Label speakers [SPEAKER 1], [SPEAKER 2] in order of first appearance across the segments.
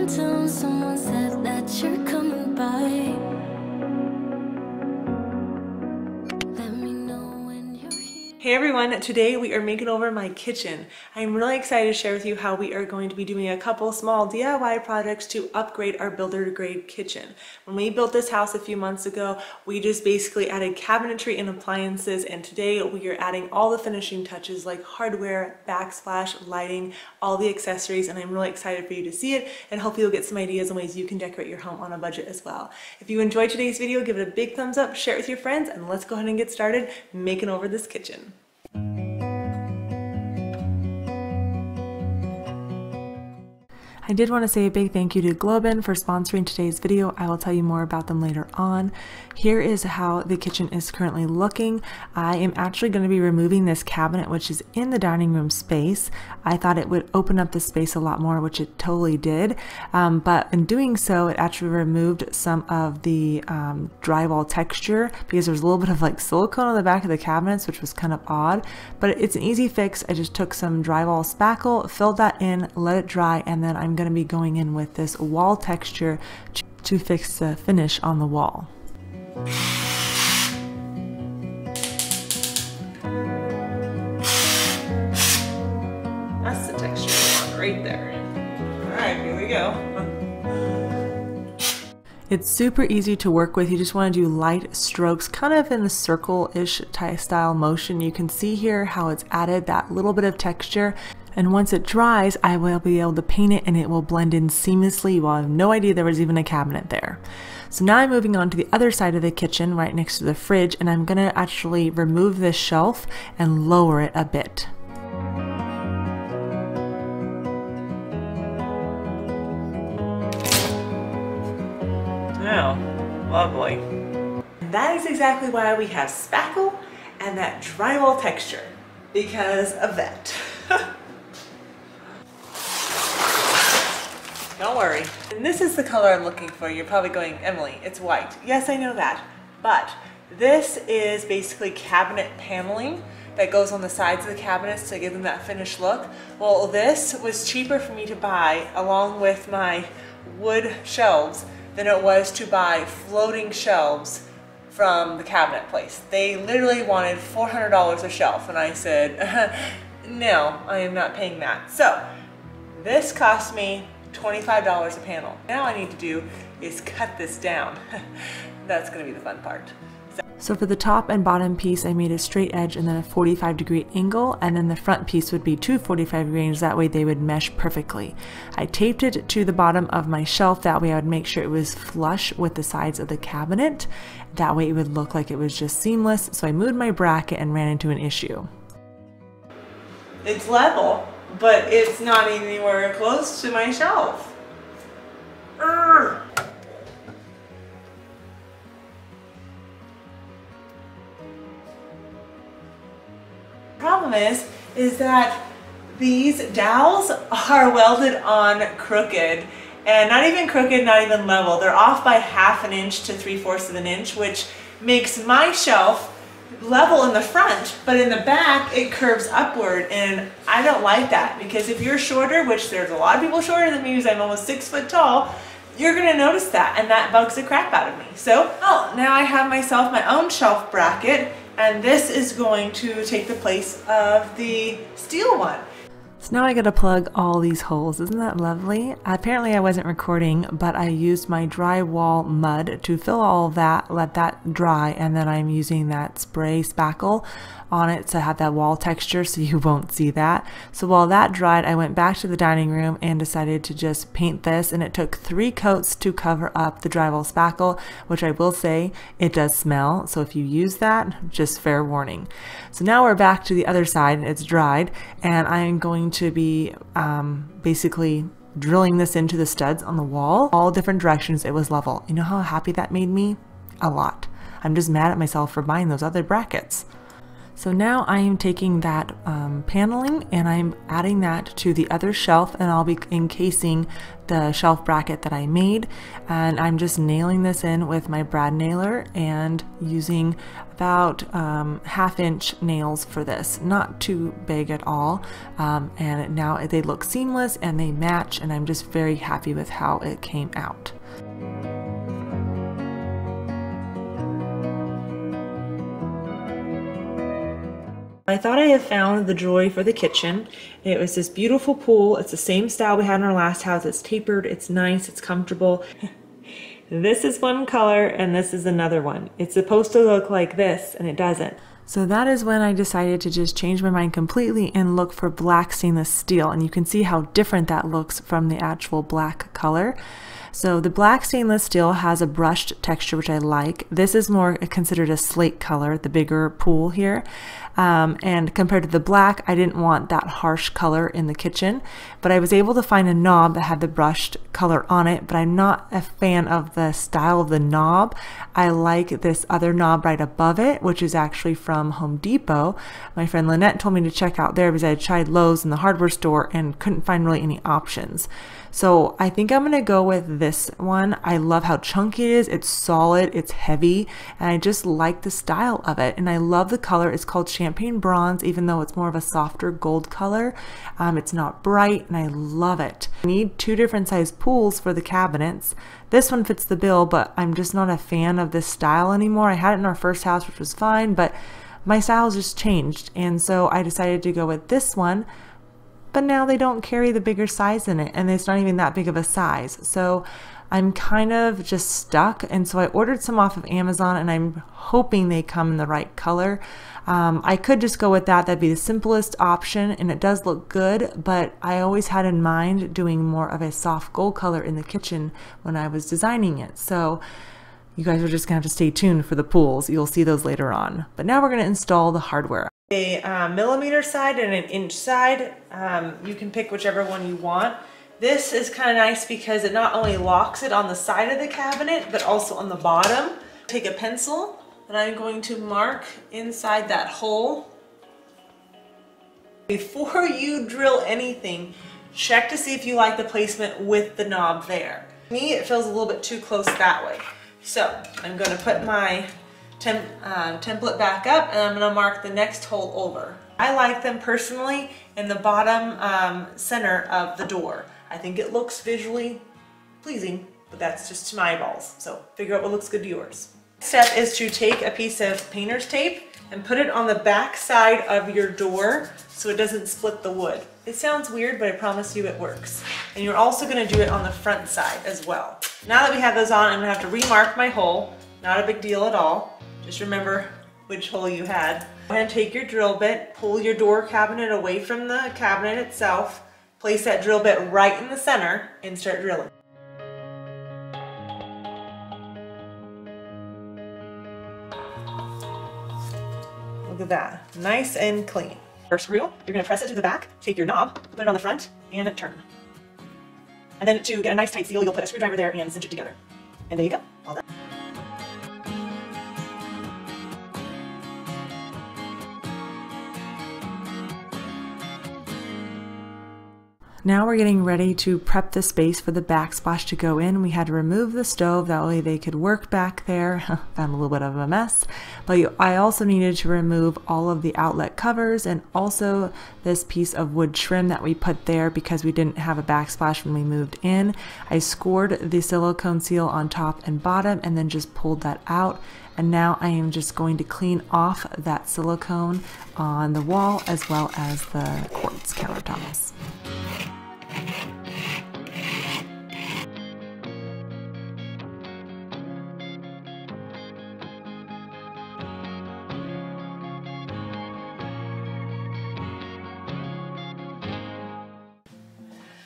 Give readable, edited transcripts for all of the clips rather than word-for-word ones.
[SPEAKER 1] until someone said that you're coming by. Let me know when you're here.
[SPEAKER 2] Hey everyone, today we are making over my kitchen. I'm really excited to share with you how we are going to be doing a couple small DIY projects to upgrade our builder grade kitchen. When we built this house a few months ago, we just basically added cabinetry and appliances, and today we are adding all the finishing touches like hardware, backsplash, lighting, all the accessories, and I'm really excited for you to see it, and hopefully you'll get some ideas on ways you can decorate your home on a budget as well. If you enjoyed today's video, give it a big thumbs up, share it with your friends, and let's go ahead and get started making over this kitchen. I did want to say a big thank you to Globin for sponsoring today's video. I will tell you more about them later on. Here is how the kitchen is currently looking. I am actually going to be removing this cabinet, which is in the dining room space. I thought it would open up the space a lot more, which it totally did. But in doing so, it actually removed some of the drywall texture because there's a little bit of like silicone on the back of the cabinets, which was kind of odd. But it's an easy fix. I just took some drywall spackle, filled that in, let it dry, and then I'm going to be going in with this wall texture to fix the finish on the wall. That's the texture we want right there. All right, here we go. It's super easy to work with. You just want to do light strokes, kind of in a circle-ish style motion. You can see here how it's added that little bit of texture. And once it dries, I will be able to paint it and it will blend in seamlessly. You will have no idea there was even a cabinet there. So now I'm moving on to the other side of the kitchen, right next to the fridge, and I'm gonna actually remove this shelf and lower it a bit. Oh, lovely. And that is exactly why we have spackle and that drywall texture, because of that. Don't worry. And this is the color I'm looking for. You're probably going, Emily, it's white. Yes, I know that. But this is basically cabinet paneling that goes on the sides of the cabinets to give them that finished look. Well, this was cheaper for me to buy along with my wood shelves than it was to buy floating shelves from the cabinet place. They literally wanted $400 a shelf, and I said, no, I am not paying that. So this cost me $25 a panel. Now I need to do is cut this down. That's going to be the fun part. So for the top and bottom piece, I made a straight edge and then a 45-degree angle, and then the front piece would be two 45-degree angles. That way they would mesh perfectly. I taped it to the bottom of my shelf. That way I would make sure it was flush with the sides of the cabinet. That way it would look like it was just seamless. So I moved my bracket and ran into an issue. It's level, but it's not anywhere close to my shelf. Urgh. Problem is that these dowels are welded on crooked, and not even crooked, not even level. They're off by ½ an inch to 3/4 of an inch, which makes my shelf level in the front, but in the back it curves upward, and I don't like that, because if you're shorter, which there's a lot of people shorter than me because I'm almost 6 foot tall, you're gonna notice that, and that bugs the crap out of me. So, now I have myself my own shelf bracket, and this is going to take the place of the steel one. So now I gotta plug all these holes. Isn't that lovely? Apparently I wasn't recording, but I used my drywall mud to fill all of that, let that dry, and then I'm using that spray spackle on it to have that wall texture so you won't see that. So while that dried, I went back to the dining room and decided to just paint this, and it took 3 coats to cover up the drywall spackle, which I will say, it does smell. So if you use that, just fair warning. So now we're back to the other side and it's dried, and I am going to be basically drilling this into the studs on the wall, all different directions. It was level. You know how happy that made me? A lot. I'm just mad at myself for buying those other brackets. So now I am taking that paneling and I'm adding that to the other shelf, and I'll be encasing the shelf bracket that I made, and I'm just nailing this in with my brad nailer and using about 1/2 inch nails for this, not too big at all, and now they look seamless and they match, and I'm just very happy with how it came out. I thought I had found the joy for the kitchen. It was this beautiful pool. It's the same style we had in our last house. It's tapered, it's nice, it's comfortable. This is one color and this is another one. It's supposed to look like this and it doesn't. So that is when I decided to just change my mind completely and look for black stainless steel. And you can see how different that looks from the actual black color. So the black stainless steel has a brushed texture, which I like. This is more considered a slate color, the bigger pool here. And compared to the black, I didn't want that harsh color in the kitchen, but I was able to find a knob that had the brushed color on it, but I'm not a fan of the style of the knob. I like this other knob right above it, which is actually from Home Depot. My friend Lynette told me to check out there because I had tried Lowe's in the hardware store and couldn't find really any options. So I think I'm gonna go with this one. I love how chunky it is. It's solid, it's heavy, and I just like the style of it. And I love the color. It's called Champagne Bronze, even though it's more of a softer gold color. It's not bright, and I love it. I need 2 different size pools for the cabinets. This one fits the bill, but I'm just not a fan of this style anymore. I had it in our first house, which was fine, but my style's just changed. And so I decided to go with this one. But now they don't carry the bigger size in it, and it's not even that big of a size. So I'm kind of just stuck, and so I ordered some off of Amazon, and I'm hoping they come in the right color. I could just go with that. That'd be the simplest option, and it does look good, but I always had in mind doing more of a soft gold color in the kitchen when I was designing it. So you guys are just gonna have to stay tuned for the pools. You'll see those later on. But now we're gonna install the hardware. A millimeter side and an inch side. You can pick whichever one you want. This is kind of nice because it not only locks it on the side of the cabinet, but also on the bottom. Take a pencil and I'm going to mark inside that hole. Before you drill anything, check to see if you like the placement with the knob there. To me, it feels a little bit too close that way. So I'm going to put my template back up, and I'm going to mark the next hole over. I like them personally in the bottom center of the door. I think it looks visually pleasing, but that's just to my eyeballs. So figure out what looks good to yours. Next step is to take a piece of painter's tape and put it on the back side of your door so it doesn't split the wood. It sounds weird, but I promise you it works. And you're also going to do it on the front side as well. Now that we have those on, I'm going to have to remark my hole. Not a big deal at all. Just remember which hole you had. Go ahead and take your drill bit, pull your door cabinet away from the cabinet itself, place that drill bit right in the center, and start drilling. Look at that, nice and clean. First screw, you're going to press it to the back, take your knob, put it on the front, and turn. And then to get a nice tight seal, you'll put a screwdriver there and cinch it together. And there you go, all done. Now we're getting ready to prep the space for the backsplash to go in. We had to remove the stove, that way they could work back there. Found a little bit of a mess. But I also needed to remove all of the outlet covers and also this piece of wood trim that we put there because we didn't have a backsplash when we moved in. I scored the silicone seal on top and bottom and then just pulled that out. And now I am just going to clean off that silicone on the wall as well as the quartz countertops.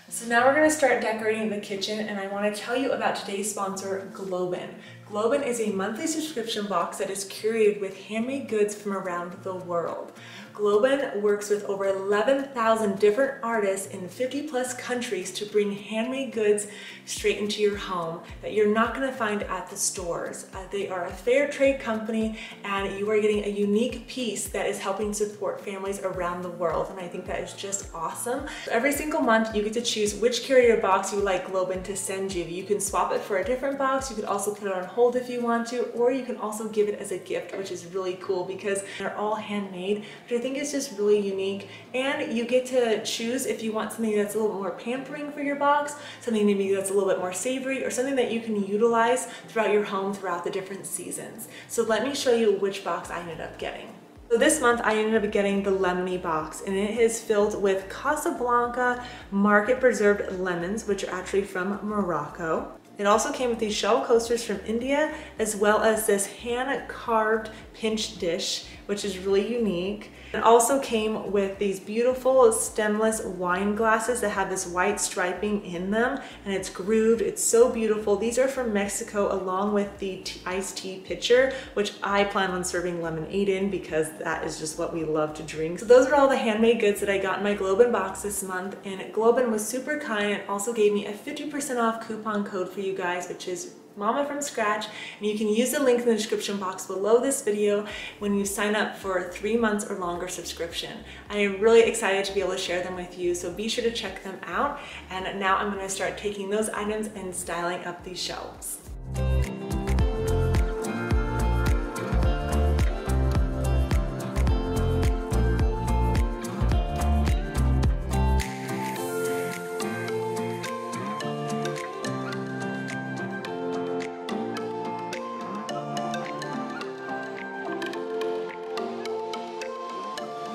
[SPEAKER 2] So now we're going to start decorating the kitchen, and I want to tell you about today's sponsor, Globin. Globin is a monthly subscription box that is curated with handmade goods from around the world. Globin works with over 11,000 different artists in 50+ countries to bring handmade goods straight into your home that you're not going to find at the stores. They are a fair trade company, and you are getting a unique piece that is helping support families around the world, and I think that is just awesome. Every single month you get to choose which carrier box you would like Globin to send you. You can swap it for a different box, you could also put it on hold if you want to, or you can also give it as a gift, which is really cool because they're all handmade, which I think is just really unique. And you get to choose if you want something that's a little more pampering for your box, something maybe that's a little bit more savory, or something that you can utilize throughout your home throughout the different seasons. So let me show you which box I ended up getting. So this month I ended up getting the lemony box, and it is filled with Casablanca market preserved lemons, which are actually from Morocco. It also came with these shell coasters from India, as well as this hand-carved pinch dish, which is really unique. It also came with these beautiful stemless wine glasses that have this white striping in them, and it's grooved. It's so beautiful. These are from Mexico, along with the iced tea pitcher, which I plan on serving lemonade in because that is just what we love to drink. So those are all the handmade goods that I got in my Globin box this month, and Globin was super kind and also gave me a 50% off coupon code for you guys, which is Momma from Scratch, and you can use the link in the description box below this video when you sign up for a 3 months or longer subscription. I am really excited to be able to share them with you, so be sure to check them out. And now I'm going to start taking those items and styling up these shelves.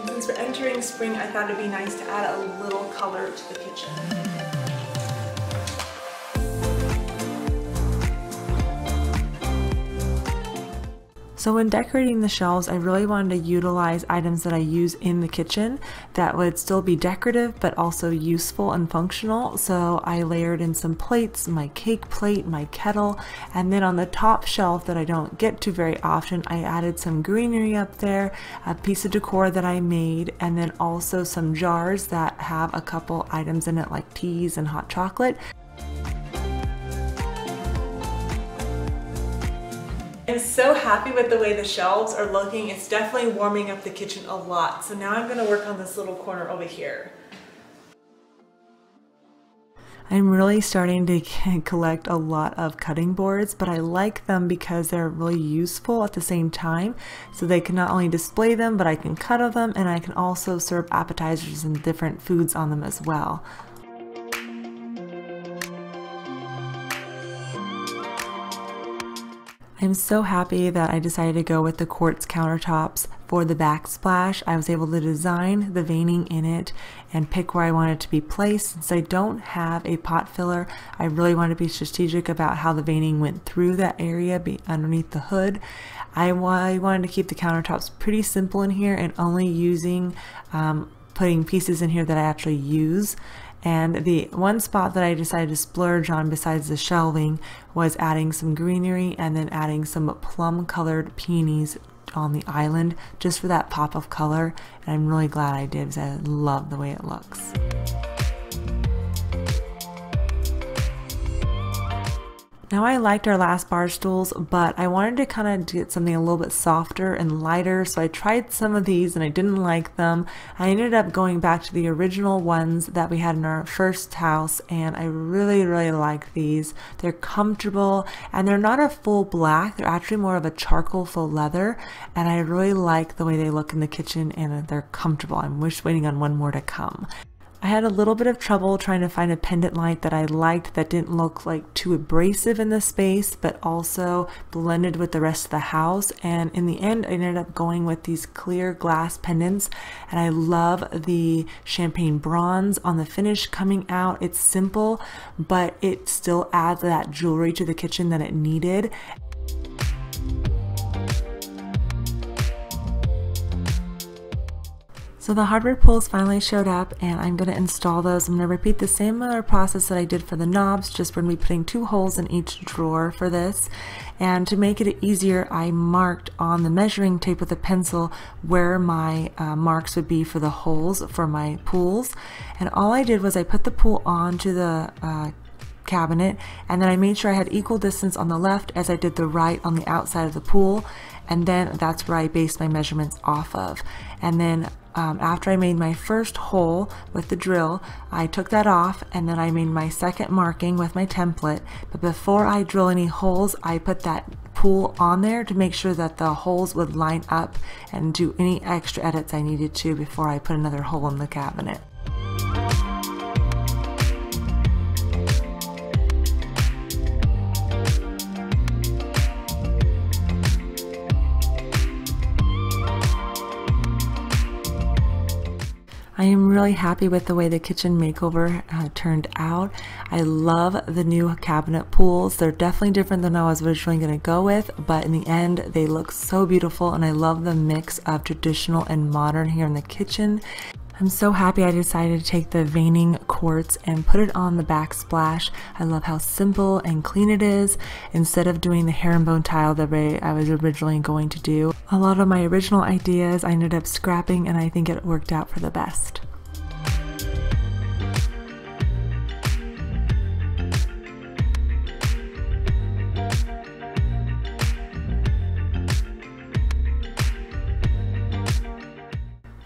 [SPEAKER 2] Since we're entering spring, I thought it'd be nice to add a little color to the kitchen. So when decorating the shelves, I really wanted to utilize items that I use in the kitchen that would still be decorative but also useful and functional. So I layered in some plates, my cake plate, my kettle, and then on the top shelf that I don't get to very often, I added some greenery up there, a piece of decor that I made, and then also some jars that have a couple items in it like teas and hot chocolate. I'm so happy with the way the shelves are looking. It's definitely warming up the kitchen a lot. So now I'm going to work on this little corner over here. I'm really starting to collect a lot of cutting boards, but I like them because they're really useful at the same time. So they can not only display them, but I can cut them, and I can also serve appetizers and different foods on them as well. I'm so happy that I decided to go with the quartz countertops for the backsplash. I was able to design the veining in it and pick where I want it to be placed. Since I don't have a pot filler, I really want to be strategic about how the veining went through that area underneath the hood. I wanted to keep the countertops pretty simple in here and only using putting pieces in here that I actually use. And the one spot that I decided to splurge on besides the shelving was adding some greenery and then adding some plum colored peonies on the island just for that pop of color. And I'm really glad I did because I love the way it looks. Now I liked our last bar stools, but I wanted to kind of get something a little bit softer and lighter, so I tried some of these and I didn't like them. I ended up going back to the original ones that we had in our first house, and I really like these. They're comfortable and they're not a full black, they're actually more of a charcoal faux leather, and I really like the way they look in the kitchen and they're comfortable. I'm waiting on one more to come. I had a little bit of trouble trying to find a pendant light that I liked that didn't look like too abrasive in the space, but also blended with the rest of the house. And in the end, I ended up going with these clear glass pendants, and I love the champagne bronze on the finish coming out. It's simple, but it still adds that jewelry to the kitchen that it needed.
[SPEAKER 3] So the hardware pulls finally showed up, and I'm going to install those. I'm going to repeat the same process that I did for the knobs, just we're going to be putting 2 holes in each drawer for this. And to make it easier, I marked on the measuring tape with a pencil where my marks would be for the holes for my pulls. And all I did was I put the pull onto the cabinet, and then I made sure I had equal distance on the left as I did the right on the outside of the pool, and then that's where I based my measurements off of. And then after I made my first hole with the drill, I took that off, and then I made my second marking with my template. But before I drill any holes, I put that pool on there to make sure that the holes would line up and do any extra edits I needed to before I put another hole in the cabinet. I am really happy with the way the kitchen makeover turned out. I love the new cabinet pools. They're definitely different than I was originally going to go with, but in the end they look so beautiful, and I love the mix of traditional and modern here in the kitchen. I'm so happy I decided to take the veining quartz and put it on the backsplash. I love how simple and clean it is, instead of doing the herringbone tile the way I was originally going to do. A lot of my original ideas I ended up scrapping, and I think it worked out for the best.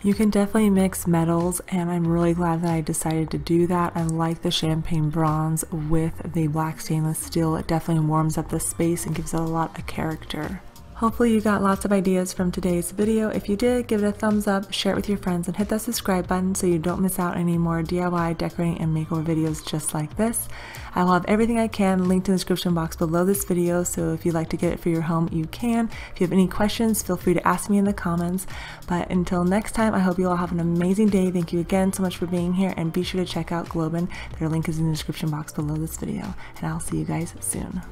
[SPEAKER 3] You can definitely mix metals, and I'm really glad that I decided to do that. I like the champagne bronze with the black stainless steel. It definitely warms up the space and gives it a lot of character. Hopefully you got lots of ideas from today's video. If you did, give it a thumbs up, share it with your friends, and hit that subscribe button so you don't miss out any more DIY, decorating, and makeover videos just like this. I will have everything I can linked in the description box below this video, so if you'd like to get it for your home, you can. If you have any questions, feel free to ask me in the comments. But until next time, I hope you all have an amazing day. Thank you again so much for being here, and be sure to check out Globin. Their link is in the description box below this video, and I'll see you guys soon.